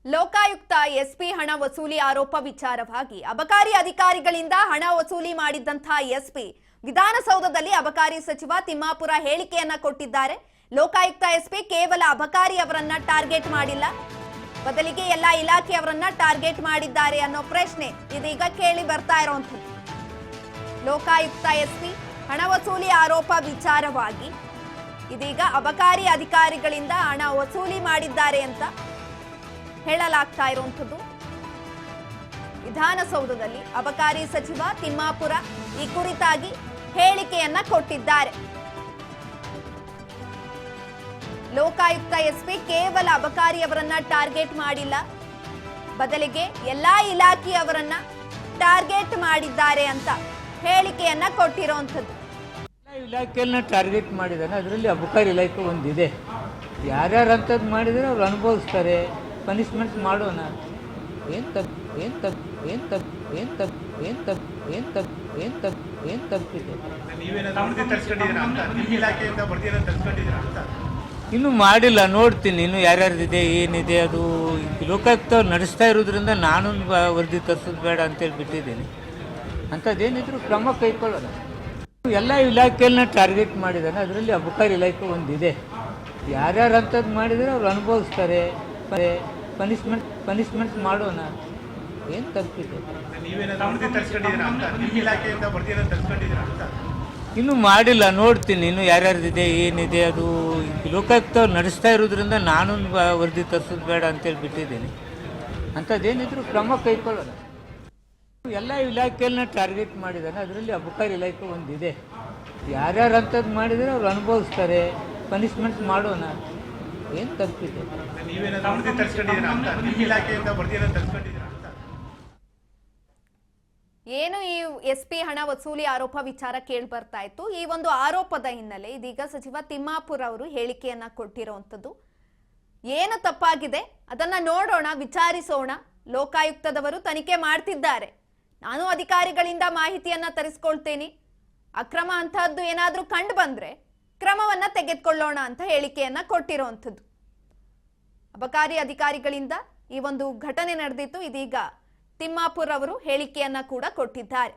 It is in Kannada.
ಲೋಕಾಯುಕ್ತ ಎಸ್ಪಿ ಹಣ ವಸೂಲಿ ಆರೋಪ ವಿಚಾರವಾಗಿ ಅಬಕಾರಿ ಅಧಿಕಾರಿಗಳಿಂದ ಹಣ ವಸೂಲಿ ಮಾಡಿದಂತಹ ಎಸ್ಪಿ ವಿಧಾನಸೌಧದಲ್ಲಿ ಅಬಕಾರಿ ಸಚಿವ ತಿಮ್ಮಾಪುರ ಹೇಳಿಕೆಯನ್ನ ಕೊಟ್ಟಿದ್ದಾರೆ. ಲೋಕಾಯುಕ್ತ ಎಸ್ಪಿ ಕೇವಲ ಅಬಕಾರಿ ಅವರನ್ನ ಟಾರ್ಗೆಟ್ ಮಾಡಿಲ್ಲ, ಬದಲಿಗೆ ಎಲ್ಲ ಇಲಾಖೆಯವರನ್ನ ಟಾರ್ಗೆಟ್ ಮಾಡಿದ್ದಾರೆ ಅನ್ನೋ ಪ್ರಶ್ನೆ ಇದೀಗ ಕೇಳಿ ಬರ್ತಾ ಇರುವಂತದ್ದು. ಲೋಕಾಯುಕ್ತ ಎಸ್ಪಿ ಹಣ ವಸೂಲಿ ಆರೋಪ ವಿಚಾರವಾಗಿ ಇದೀಗ ಅಬಕಾರಿ ಅಧಿಕಾರಿಗಳಿಂದ ಹಣ ವಸೂಲಿ ಮಾಡಿದ್ದಾರೆ ಅಂತ ಹೇಳಲಾಗ್ತಾ ಇರುವಂತದ್ದು. ವಿಧಾನಸೌಧದಲ್ಲಿ ಅಬಕಾರಿ ಸಚಿವ ತಿಮ್ಮಾಪುರ ಈ ಕುರಿತಾಗಿ ಹೇಳಿಕೆಯನ್ನ ಕೊಟ್ಟಿದ್ದಾರೆ. ಲೋಕಾಯುಕ್ತ ಎಸ್ಪಿ ಕೇವಲ ಅಬಕಾರಿಯವರನ್ನ ಟಾರ್ಗೆಟ್ ಮಾಡಿಲ್ಲ, ಬದಲಿಗೆ ಎಲ್ಲಾ ಇಲಾಖೆಯವರನ್ನ ಟಾರ್ಗೆಟ್ ಮಾಡಿದ್ದಾರೆ ಅಂತ ಹೇಳಿಕೆಯನ್ನ ಕೊಟ್ಟಿರುವಂತದ್ದು. ಇಲಾಖೆಯನ್ನ ಟಾರ್ಗೆಟ್ ಮಾಡಿದಾನೆ, ಅದರಲ್ಲಿ ಅಬಕಾರಿ ಇಲಾಖೆ ಒಂದಿದೆ. ಯಾರ್ಯಾರು ಅಂಥದ್ದು ಮಾಡಿದರೆ ಅವ್ರು ಅನುಭವಿಸ್ತಾರೆ, ಪನಿಷ್ಮೆಂಟ್ ಮಾಡೋಣ. ಏನು ತಪ್ಪಿದೆ? ಇನ್ನೂ ಮಾಡಿಲ್ಲ, ನೋಡ್ತೀನಿ ಇನ್ನು ಯಾರ್ಯಾರ್ದಿದೆ ಏನಿದೆ. ಅದು ಲೋಕಾಯುಕ್ತ ನಡೆಸ್ತಾ ಇರೋದ್ರಿಂದ ನಾನು ವರದಿ ತರಿಸೋದು ಬೇಡ ಅಂತೇಳಿ ಬಿಟ್ಟಿದ್ದೀನಿ. ಅಂಥದ್ದೇನಿದ್ರು ಕ್ರಮ ಕೈಗೊಳ್ಳೋಣ. ಎಲ್ಲ ಇಲಾಖೆಯನ್ನ ಟಾರ್ಗೆಟ್ ಮಾಡಿದಾನೆ, ಅದರಲ್ಲಿ ಅಬಕಾರಿ ಇಲಾಖೆ ಒಂದಿದೆ. ಯಾರ್ಯಾರು ಅಂಥದ್ದು ಮಾಡಿದರೆ ಅವ್ರು ಅನುಭವಿಸ್ತಾರೆ, ಪನಿಷ್ಮೆಂಟ್ ಮಾಡೋಣ. ಏನು ತಪ್ಪಿದೆ? ಇನ್ನೂ ಮಾಡಿಲ್ಲ, ನೋಡ್ತೀನಿ ಇನ್ನು ಯಾರ್ಯಾರ್ದಿದೆ ಏನಿದೆ. ಅದು ಲೋಕಾಯುಕ್ತ ನಡೆಸ್ತಾ ಇರೋದ್ರಿಂದ ನಾನು ವರದಿ ತರಿಸೋದು ಬೇಡ ಅಂತೇಳಿ ಬಿಟ್ಟಿದ್ದೀನಿ. ಅಂಥದ್ದೇನಿದ್ರು ಕ್ರಮ ಕೈಗೊಳ್ಳೋಣ. ಎಲ್ಲ ಇಲಾಖೆಯನ್ನ ಟಾರ್ಗೆಟ್ ಮಾಡಿದಾನೆ, ಅದರಲ್ಲಿ ಅಬಕಾರಿ ಇಲಾಖೆ ಒಂದಿದೆ. ಯಾರ್ಯಾರು ಅಂಥದ್ದು ಮಾಡಿದರೆ ಅವ್ರು ಅನುಭವಿಸ್ತಾರೆ, ಪನಿಷ್ಮೆಂಟ್ ಮಾಡೋಣ. ಏನು ತಪ್ಪಿದೆ? ಏನು ಈ ಎಸ್ಪಿ ಹಣ ವಸೂಲಿ ಆರೋಪ ವಿಚಾರ ಕೇಳಿ ಬರ್ತಾ ಇತ್ತು. ಈ ಒಂದು ಆರೋಪದ ಹಿನ್ನೆಲೆ ಇದೀಗ ಸಚಿವ ತಿಮ್ಮಾಪುರ ಅವರು ಹೇಳಿಕೆಯನ್ನ ಕೊಟ್ಟಿರುವಂತದ್ದು. ಏನು ತಪ್ಪಾಗಿದೆ ಅದನ್ನ ನೋಡೋಣ, ವಿಚಾರಿಸೋಣ. ಲೋಕಾಯುಕ್ತದವರು ತನಿಖೆ ಮಾಡ್ತಿದ್ದಾರೆ, ನಾನು ಅಧಿಕಾರಿಗಳಿಂದ ಮಾಹಿತಿಯನ್ನ ತರಿಸ್ಕೊಳ್ತೇನೆ, ಅಕ್ರಮ ಅಂತಹದ್ದು ಏನಾದ್ರೂ ಕಂಡು ಬಂದ್ರೆ ಕ್ರಮವನ್ನ ತೆಗೆದುಕೊಳ್ಳೋಣ ಅಂತ ಹೇಳಿಕೆಯನ್ನ ಕೊಟ್ಟಿರುವಂತದ್ದು. ಅಬಕಾರಿ ಅಧಿಕಾರಿಗಳಿಂದ ಈ ಒಂದು ಘಟನೆ ನಡೆದಿತ್ತು. ಇದೀಗ ತಿಮ್ಮಾಪುರ್ ಅವರು ಹೇಳಿಕೆಯನ್ನ ಕೂಡ ಕೊಟ್ಟಿದ್ದಾರೆ.